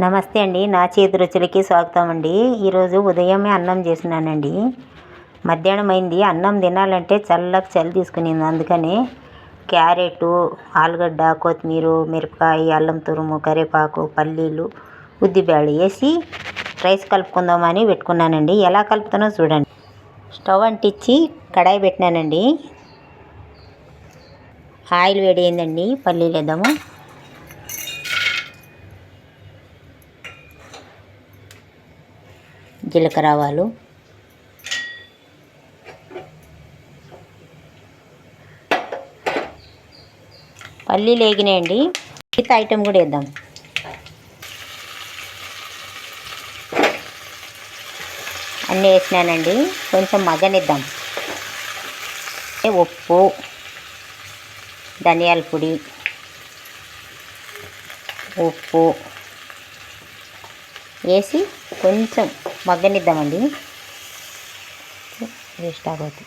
నమస్తే అండి, నా చేతి రుచులకి స్వాగతం అండి. ఈరోజు ఉదయమే అన్నం చేసినానండి. మధ్యాహ్నం అయింది, అన్నం తినాలంటే చలి తీసుకునింది. అందుకని క్యారెట్, ఆలుగడ్డ, కొత్తిమీర, మిరపకాయ, అల్లం తురుము, కరివేపాకు, పల్లీలు, ఉద్దిబ్యాళ్ళు వేసి రైస్ కలుపుకుందామని పెట్టుకున్నానండి. ఎలా కలుపుతానో చూడండి. స్టవ్ అంటించి కడాయి పెట్టినానండి. ఆయిల్ వేడి అయిందండి, పల్లీలు వేద్దాము. జీలకర్ర, ఆవాలు, పల్లీలు వేగినాయండి. మిగతా ఐటెం కూడా వేద్దాం. అన్నీ వేసినానండి, కొంచెం మగ్గనిద్దాం. ఉప్పు, ధనియాల పొడి, ఉప్పు వేసి కొంచెం మగ్గనిద్దామండి. వేస్ట్ ఆగొద్దు.